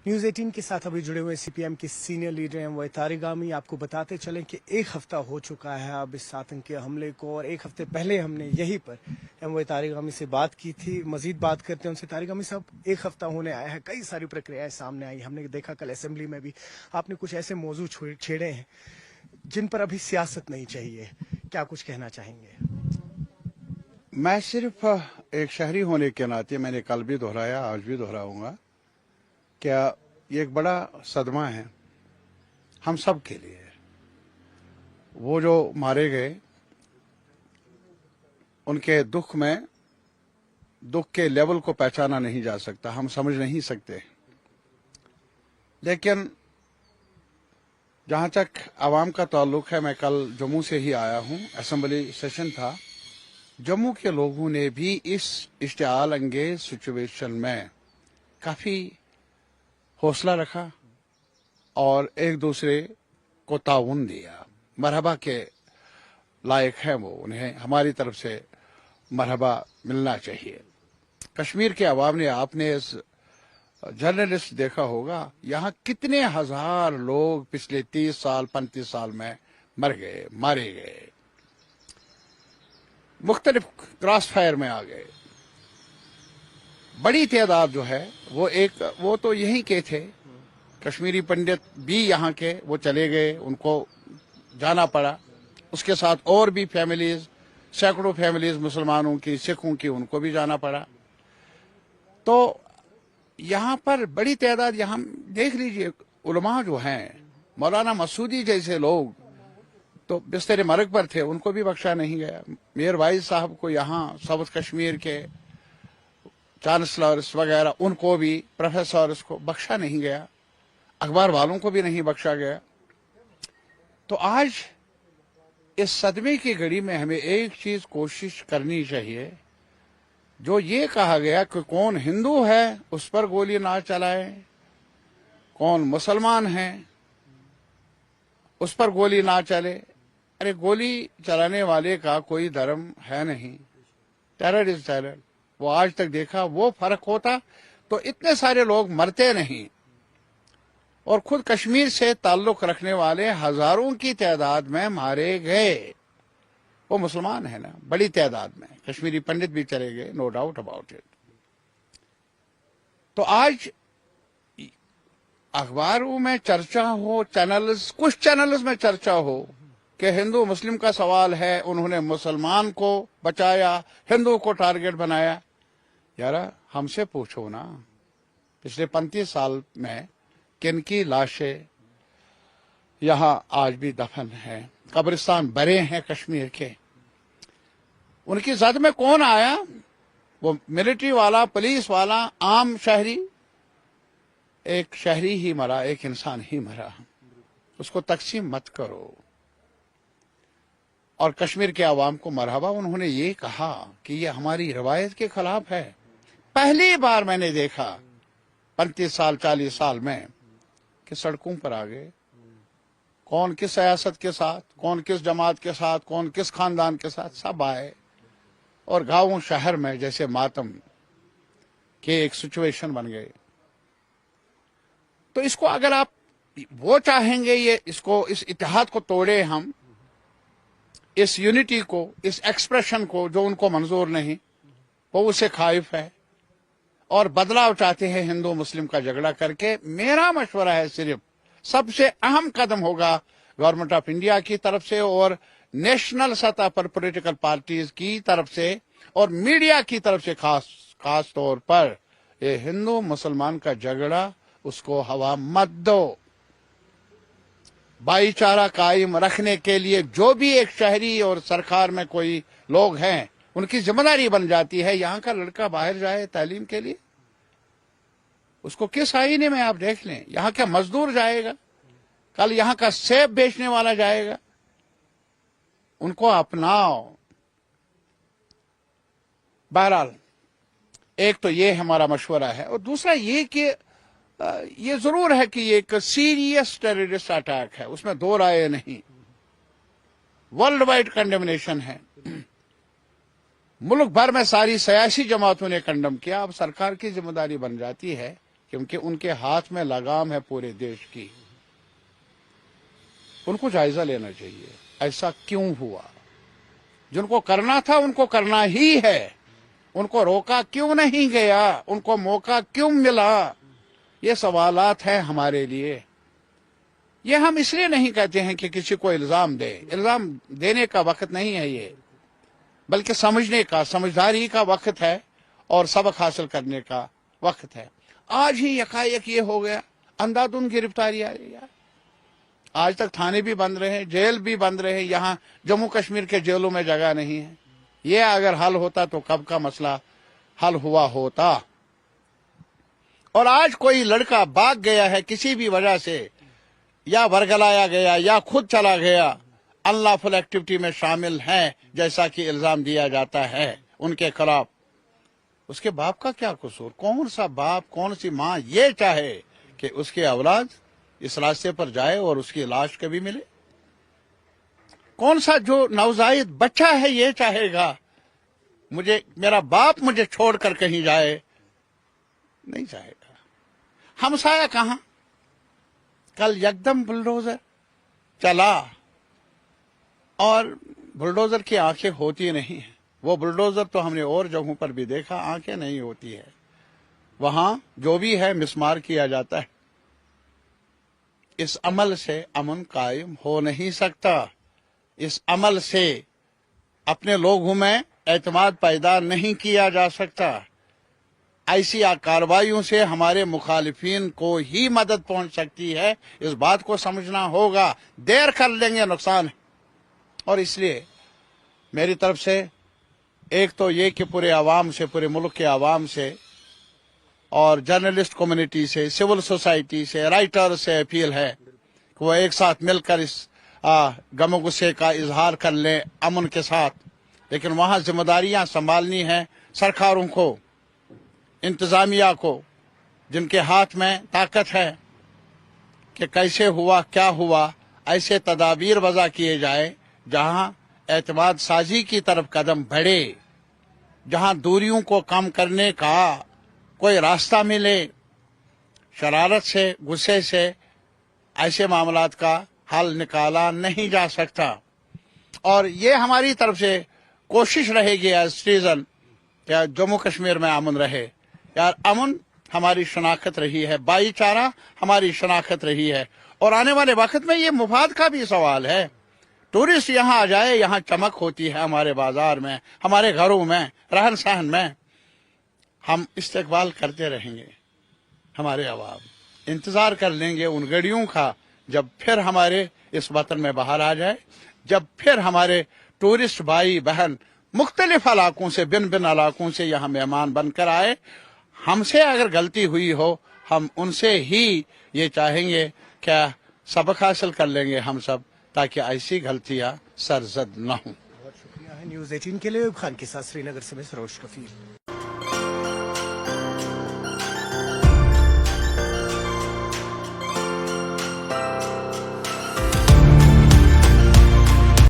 News 18 के साथ अभी जुड़े हुए सीपीएम के सीनियर लीडर एमवाई तारिगामी। आपको बताते चलें कि एक हफ्ता हो चुका है अब इस आतंकी हमले को, और एक हफ्ते पहले हमने यहीं पर एमवाई तारिगामी से बात की थी। मजीद बात करते हैं उनसे। तारिगामी साहब, एक हफ्ता होने आया है, कई सारी प्रक्रियाएं सामने आई। हमने देखा कल असेंबली में भी आपने कुछ ऐसे मौजू छेड़े हैं जिन पर अभी सियासत नहीं चाहिए। क्या कुछ कहना चाहेंगे? मैं सिर्फ एक शहरी होने के नाते मैंने कल भी दोहराया, आज भी दोहराऊंगा, क्या ये एक बड़ा सदमा है हम सब के लिए। वो जो मारे गए, उनके दुख में दुख के लेवल को पहचाना नहीं जा सकता, हम समझ नहीं सकते। लेकिन जहां तक आवाम का ताल्लुक है, मैं कल जम्मू से ही आया हूं, असेंबली सेशन था। जम्मू के लोगों ने भी इस इश्तिआल अंगेज सिचुएशन में काफी हौसला रखा और एक दूसरे को ताउन दिया। मरहबा के लायक है वो, उन्हें हमारी तरफ से मरहबा मिलना चाहिए। कश्मीर के अवाम ने, आपने इस जर्नलिस्ट देखा होगा, यहाँ कितने हजार लोग पिछले 30 साल 35 साल में मर गए, मारे गए, मुख्तलिफ क्रॉस फायर में आ गए। बड़ी तादाद जो है वो तो यहीं के थे। कश्मीरी पंडित भी यहाँ के, वो चले गए, उनको जाना पड़ा। उसके साथ और भी फैमिलीज, सैकड़ों फैमिलीज मुसलमानों की, सिखों की, उनको भी जाना पड़ा। तो यहाँ पर बड़ी तादाद, यहाँ देख लीजिए, उलमा जो हैं, मौलाना मसूदी जैसे लोग तो बिस्तर मरग पर थे, उनको भी बख्शा नहीं गया। मेयर वाइज साहब को यहाँ साउथ कश्मीर के चांसलर्स वगैरह, उनको भी, प्रोफेसर्स को बख्शा नहीं गया, अखबार वालों को भी नहीं बख्शा गया। तो आज इस सदमे की घड़ी में हमें एक चीज कोशिश करनी चाहिए, जो ये कहा गया कि कौन हिंदू है उस पर गोली ना चलाए, कौन मुसलमान है उस पर गोली ना चले। अरे गोली चलाने वाले का कोई धर्म है नहीं, टेरर इज टेरर। वो आज तक देखा, वो फर्क होता तो इतने सारे लोग मरते नहीं। और खुद कश्मीर से ताल्लुक रखने वाले हजारों की तादाद में मारे गए, वो मुसलमान है ना, बड़ी तादाद में। कश्मीरी पंडित भी चले गए, नो डाउट अबाउट इट। तो आज अखबारों में चर्चा हो, कुछ चैनल्स में चर्चा हो कि हिंदू मुस्लिम का सवाल है, उन्होंने मुसलमान को बचाया, हिंदू को टारगेट बनाया। यार हमसे पूछो ना, पिछले 35 साल में किन की लाशें यहां आज भी दफन है, कब्रिस्तान भरे हैं कश्मीर के। उनकी जद में कौन आया? वो मिलिट्री वाला, पुलिस वाला, आम शहरी? एक शहरी ही मरा, एक इंसान ही मरा। उसको तकसीम मत करो। और कश्मीर के आवाम को मरहबा। उन्होंने ये कहा कि ये हमारी रवायत के खिलाफ है। पहली बार मैंने देखा 35 साल 40 साल में कि सड़कों पर आ गए, कौन किस सियासत के साथ, कौन किस जमात के साथ, कौन किस खानदान के साथ, सब आए। और गांवों शहर में जैसे मातम के एक सिचुएशन बन गए। तो इसको अगर आप वो चाहेंगे, ये इसको, इस इत्तेहाद को तोड़े हम, इस यूनिटी को, इस एक्सप्रेशन को, जो उनको मंजूर नहीं, वो उसे खाइफ है और बदलाव चाहते हैं हिंदू मुस्लिम का झगड़ा करके। मेरा मशवरा है, सिर्फ सबसे अहम कदम होगा गवर्नमेंट ऑफ इंडिया की तरफ से और नेशनल सतह पर पॉलिटिकल पार्टीज की तरफ से और मीडिया की तरफ से, खास तौर पर ये हिंदू मुसलमान का झगड़ा, उसको हवा मत दो। भाईचारा कायम रखने के लिए जो भी एक शहरी और सरकार में कोई लोग हैं, उनकी जिम्मेदारी बन जाती है। यहाँ का लड़का बाहर जाए तालीम के लिए, उसको किस आईने में आप देख लें। यहाँ का मजदूर जाएगा, कल यहाँ का सेब बेचने वाला जाएगा, उनको अपनाओ। बहरहाल, एक तो ये हमारा मशवरा है, और दूसरा ये कि ये जरूर है कि ये एक सीरियस टेररिस्ट अटैक है, उसमें दो राय नहीं। वर्ल्ड वाइड कंडेमनेशन है, मुल्क भर में सारी सियासी जमातों ने कंडम किया। अब सरकार की जिम्मेदारी बन जाती है क्योंकि उनके हाथ में लगाम है पूरे देश की। उनको जायजा लेना चाहिए, ऐसा क्यों हुआ? जिनको करना था उनको करना ही है, उनको रोका क्यों नहीं गया, उनको मौका क्यों मिला? ये सवालात हैं हमारे लिए। ये हम इसलिए नहीं कहते हैं कि किसी को इल्जाम दे, इल्जाम देने का वक्त नहीं है ये, बल्कि समझने का, समझदारी का वक्त है और सबक हासिल करने का वक्त है। आज ही यकायक ये हो गया, अंधाधुंध गिरफ्तारी आ रही है। आज तक थाने भी बंद रहे, जेल भी बंद रहे, यहाँ जम्मू कश्मीर के जेलों में जगह नहीं है। ये अगर हल होता तो कब का मसला हल हुआ होता। और आज कोई लड़का भाग गया है किसी भी वजह से, या वर्गलाया गया या खुद चला गया, अनलॉफुल एक्टिविटी में शामिल है जैसा कि इल्जाम दिया जाता है उनके खिलाफ, उसके बाप का क्या कसूर? कौन सा बाप, कौन सी माँ ये चाहे कि उसकी औलाद इस रास्ते पर जाए और उसकी लाश कभी मिले? कौन सा जो नवजायद बच्चा है ये चाहेगा मुझे, मेरा बाप मुझे छोड़कर कहीं जाए? नहीं चाहेगा। हमसाया कहां? कल यकदम बुलडोजर चला, और बुलडोजर की आंखें होती नहीं है। वो बुलडोजर तो हमने और जगहों पर भी देखा, आंखें नहीं होती है। वहां जो भी है मिसमार किया जाता है। इस अमल से अमन कायम हो नहीं सकता। इस अमल से अपने लोगों में एतमाद पैदा नहीं किया जा सकता। ऐसी कार्रवाइयों से हमारे मुखालिफिन को ही मदद पहुंच सकती है। इस बात को समझना होगा, देर कर लेंगे नुकसान है। और इसलिए मेरी तरफ से एक तो ये कि पूरे आवाम से, पूरे मुल्क के आवाम से और जर्नलिस्ट कम्युनिटी से, सिविल सोसाइटी से, राइटर से अपील है कि वो एक साथ मिलकर इस गम गुस्से का इजहार कर लें अमन के साथ। लेकिन वहाँ जिम्मेदारियां संभालनी है सरकारों को, इंतजामिया को, जिनके हाथ में ताकत है कि कैसे हुआ, क्या हुआ, ऐसे तदाबीर वज़ा किए जाए जहाँ एतमाद साजी की तरफ कदम बढ़े, जहाँ दूरियों को कम करने का कोई रास्ता मिले। शरारत से, गुस्से से ऐसे मामलात का हल निकाला नहीं जा सकता। और ये हमारी तरफ से कोशिश रहेगी एज सिटीजन, या जम्मू कश्मीर में अमन रहे। यार अमन हमारी शनाख्त रही है, भाईचारा हमारी शनाख्त रही है। और आने वाले वक्त में ये मुफाद का भी सवाल है। टूरिस्ट यहाँ आ जाए, यहाँ चमक होती है हमारे बाजार में, हमारे घरों में, रहन सहन में। हम इस्तकबाल करते रहेंगे, हमारे अवाम इंतजार कर लेंगे उन घड़ियों का जब फिर हमारे इस वतन में बाहर आ जाए, जब फिर हमारे टूरिस्ट भाई बहन मुख्तलिफ इलाकों से, भिन्न भिन्न इलाकों से यहाँ मेहमान बनकर आए। हमसे अगर गलती हुई हो, हम उनसे ही ये चाहेंगे क्या सबक हासिल कर लेंगे हम सब, ताकि ऐसी गलतियां सरजद न हों। बहुत शुक्रिया है न्यूज़ 18 के लिए। खान के साथ श्रीनगर से मैं सरोज कफील।